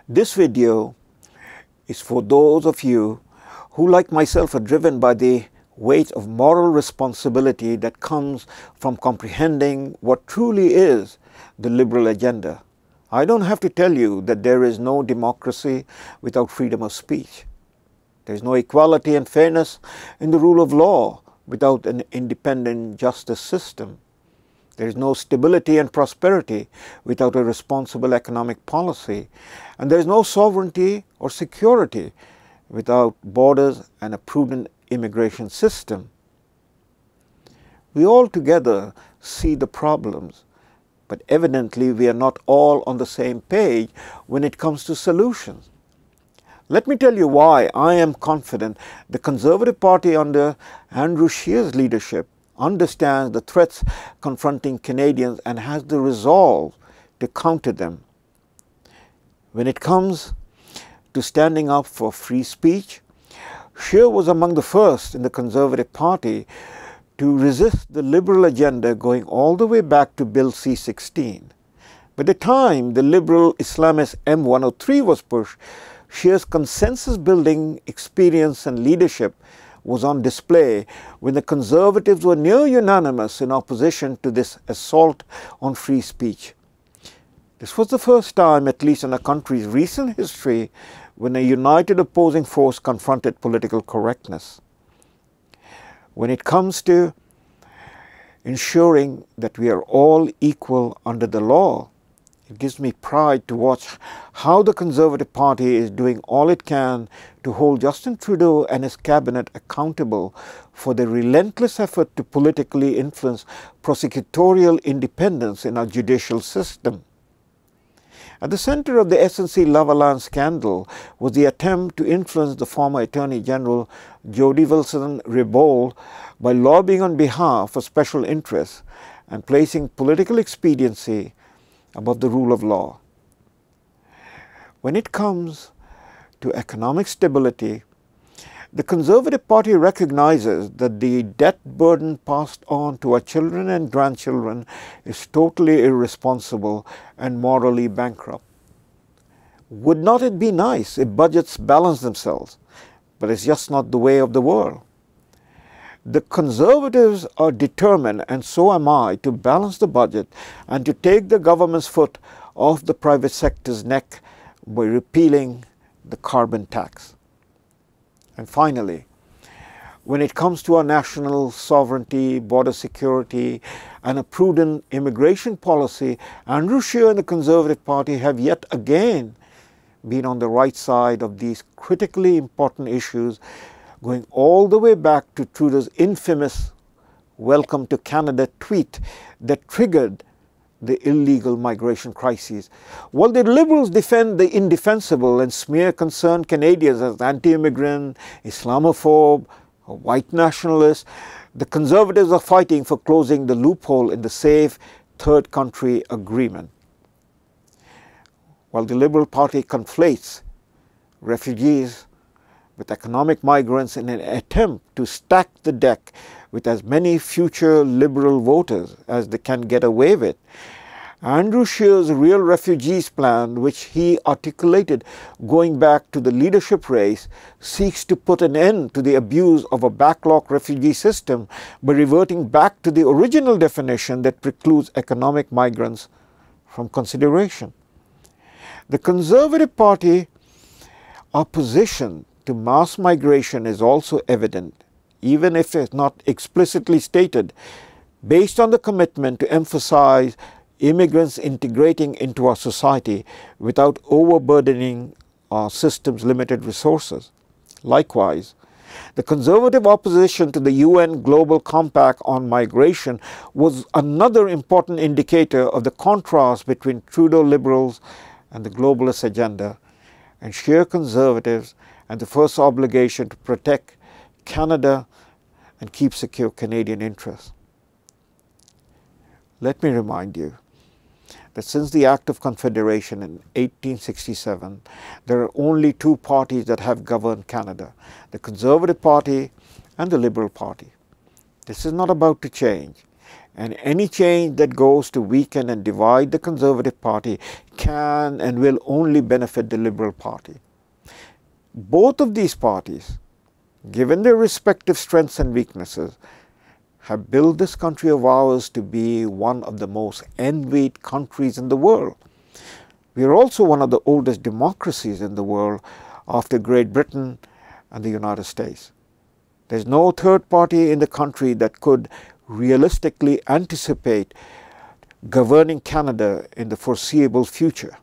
This video is for those of you who, like myself, are driven by the weight of moral responsibility that comes from comprehending what truly is the liberal agenda. I don't have to tell you that there is no democracy without freedom of speech. There is no equality and fairness in the rule of law without an independent justice system. There is no stability and prosperity without a responsible economic policy. And there is no sovereignty or security without borders and a prudent immigration system. We all together see the problems, but evidently we are not all on the same page when it comes to solutions. Let me tell you why I am confident the Conservative Party under Andrew Scheer's leadership understands the threats confronting Canadians and has the resolve to counter them. When it comes to standing up for free speech, Scheer was among the first in the Conservative Party to resist the liberal agenda going all the way back to Bill C-16. By the time the liberal Islamist M-103 was pushed, Scheer's consensus-building experience and leadership was on display when the Conservatives were near unanimous in opposition to this assault on free speech. This was the first time, at least in our country's recent history, when a united opposing force confronted political correctness. When it comes to ensuring that we are all equal under the law, it gives me pride to watch how the Conservative Party is doing all it can to hold Justin Trudeau and his cabinet accountable for their relentless effort to politically influence prosecutorial independence in our judicial system. At the center of the SNC-Lavalin scandal was the attempt to influence the former Attorney General Jody Wilson-Raybould by lobbying on behalf of special interests and placing political expediency above the rule of law. When it comes to economic stability, the Conservative Party recognizes that the debt burden passed on to our children and grandchildren is totally irresponsible and morally bankrupt. Would not it be nice if budgets balanced themselves? But it's just not the way of the world. The Conservatives are determined, and so am I, to balance the budget and to take the government's foot off the private sector's neck by repealing the carbon tax. And finally, when it comes to our national sovereignty, border security, and a prudent immigration policy, Andrew Scheer and the Conservative Party have yet again been on the right side of these critically important issues, going all the way back to Trudeau's infamous "Welcome to Canada" tweet that triggered the illegal migration crisis. While the Liberals defend the indefensible and smear concerned Canadians as anti-immigrant, Islamophobe, or white nationalists, the Conservatives are fighting for closing the loophole in the Safe Third Country Agreement. While the Liberal Party conflates refugees with economic migrants in an attempt to stack the deck with as many future Liberal voters as they can get away with, Andrew Scheer's Real Refugees plan, which he articulated going back to the leadership race, seeks to put an end to the abuse of a backlog refugee system by reverting back to the original definition that precludes economic migrants from consideration. The Conservative Party opposition to mass migration is also evident, even if it's not explicitly stated, based on the commitment to emphasize immigrants integrating into our society without overburdening our system's limited resources. Likewise, the Conservative opposition to the UN Global Compact on Migration was another important indicator of the contrast between Trudeau Liberals and the globalist agenda, and Scheer Conservatives and the first obligation to protect Canada and keep secure Canadian interests. Let me remind you that since the Act of Confederation in 1867, there are only two parties that have governed Canada, the Conservative Party and the Liberal Party. This is not about to change. And any change that goes to weaken and divide the Conservative Party can and will only benefit the Liberal Party. Both of these parties, given their respective strengths and weaknesses, have built this country of ours to be one of the most envied countries in the world. We are also one of the oldest democracies in the world after Great Britain and the United States. There is no third party in the country that could realistically anticipate governing Canada in the foreseeable future.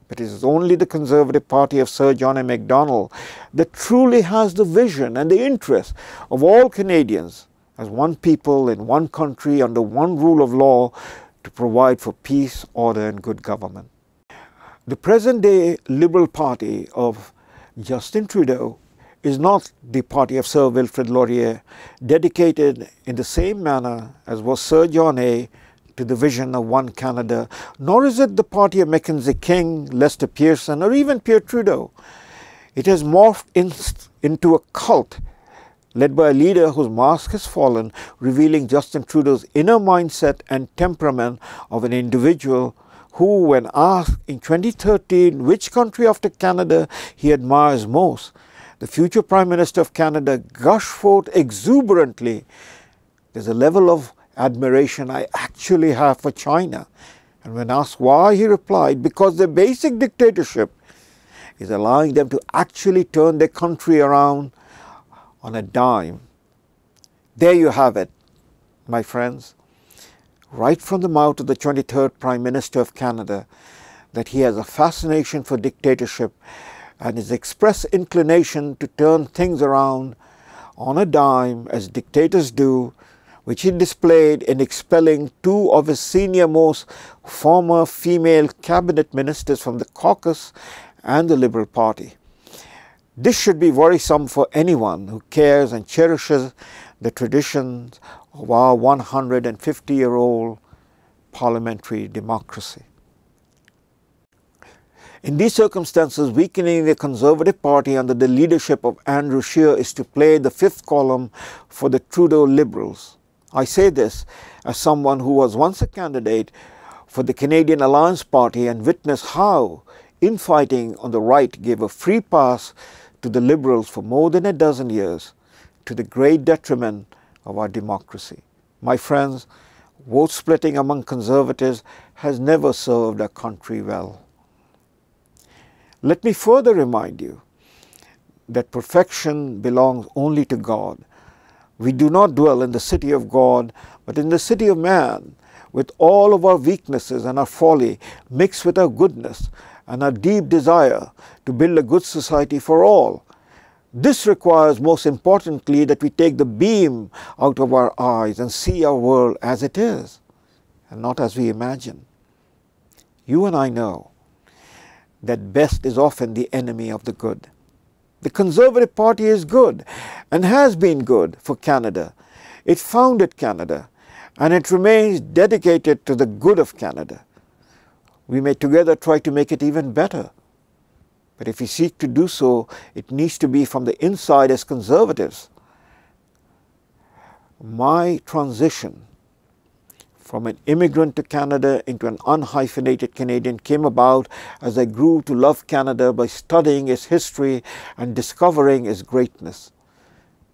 But it is only the Conservative Party of Sir John A. Macdonald that truly has the vision and the interest of all Canadians as one people in one country under one rule of law to provide for peace, order and good government. The present-day Liberal Party of Justin Trudeau is not the party of Sir Wilfrid Laurier, dedicated in the same manner as was Sir John A. to the vision of one Canada, nor is it the party of Mackenzie King, Lester Pearson, or even Pierre Trudeau. It has morphed into a cult led by a leader whose mask has fallen, revealing Justin Trudeau's inner mindset and temperament of an individual who, when asked in 2013 which country after Canada he admires most, the future Prime Minister of Canada gushed forth exuberantly, "There's a level of admiration I actually have for China." And when asked why, he replied, "Because their basic dictatorship is allowing them to actually turn their country around on a dime." There you have it, my friends, right from the mouth of the 23rd Prime Minister of Canada, that he has a fascination for dictatorship and his express inclination to turn things around on a dime as dictators do, which he displayed in expelling two of his senior-most former female cabinet ministers from the caucus and the Liberal Party. This should be worrisome for anyone who cares and cherishes the traditions of our 150-year-old parliamentary democracy. In these circumstances, weakening the Conservative Party under the leadership of Andrew Scheer is to play the fifth column for the Trudeau Liberals. I say this as someone who was once a candidate for the Canadian Alliance Party and witnessed how infighting on the right gave a free pass to the Liberals for more than a dozen years, to the great detriment of our democracy. My friends, vote splitting among Conservatives has never served our country well. Let me further remind you that perfection belongs only to God. We do not dwell in the city of God, but in the city of man, with all of our weaknesses and our folly mixed with our goodness and our deep desire to build a good society for all. This requires, most importantly, that we take the beam out of our eyes and see our world as it is, and not as we imagine. You and I know that best is often the enemy of the good. The Conservative Party is good and has been good for Canada. It founded Canada and it remains dedicated to the good of Canada. We may together try to make it even better. But if we seek to do so, it needs to be from the inside as Conservatives. My transition from an immigrant to Canada into an unhyphenated Canadian came about as I grew to love Canada by studying its history and discovering its greatness.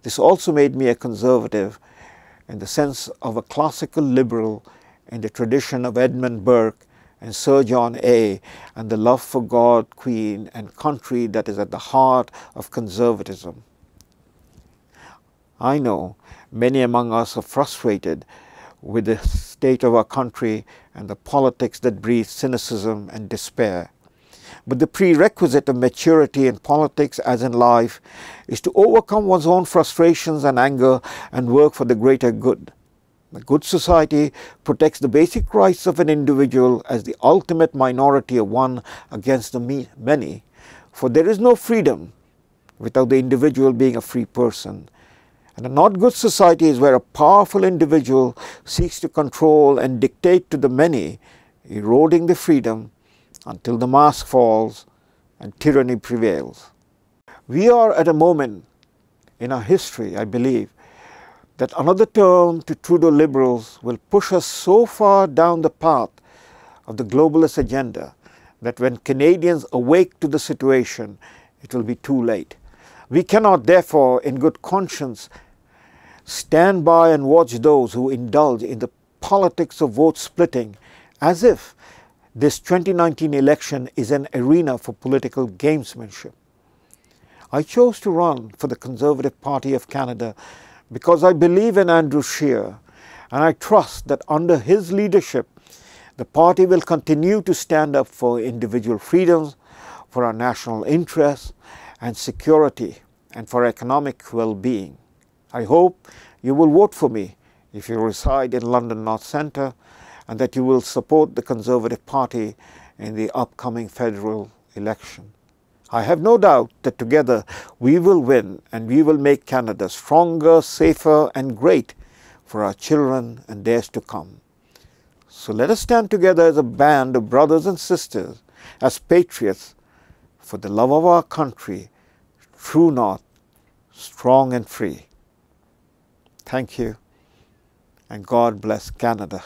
This also made me a Conservative in the sense of a classical liberal in the tradition of Edmund Burke and Sir John A. and the love for God, Queen and country that is at the heart of conservatism. I know many among us are frustrated with the state of our country and the politics that breed cynicism and despair. But the prerequisite of maturity in politics, as in life, is to overcome one's own frustrations and anger and work for the greater good. A good society protects the basic rights of an individual as the ultimate minority of one against the many, for there is no freedom without the individual being a free person. And a not good society is where a powerful individual seeks to control and dictate to the many, eroding the freedom until the mask falls and tyranny prevails. We are at a moment in our history, I believe, that another term to Trudeau Liberals will push us so far down the path of the globalist agenda that when Canadians awake to the situation, it will be too late. We cannot, therefore, in good conscience, stand by and watch those who indulge in the politics of vote splitting as if this 2019 election is an arena for political gamesmanship. I chose to run for the Conservative Party of Canada because I believe in Andrew Scheer, and I trust that under his leadership, the party will continue to stand up for individual freedoms, for our national interests and security, and for economic well-being. I hope you will vote for me if you reside in London North Centre, and that you will support the Conservative Party in the upcoming federal election. I have no doubt that together we will win, and we will make Canada stronger, safer and great for our children and theirs to come. So let us stand together as a band of brothers and sisters, as patriots, for the love of our country, true north, strong and free. Thank you, and God bless Canada.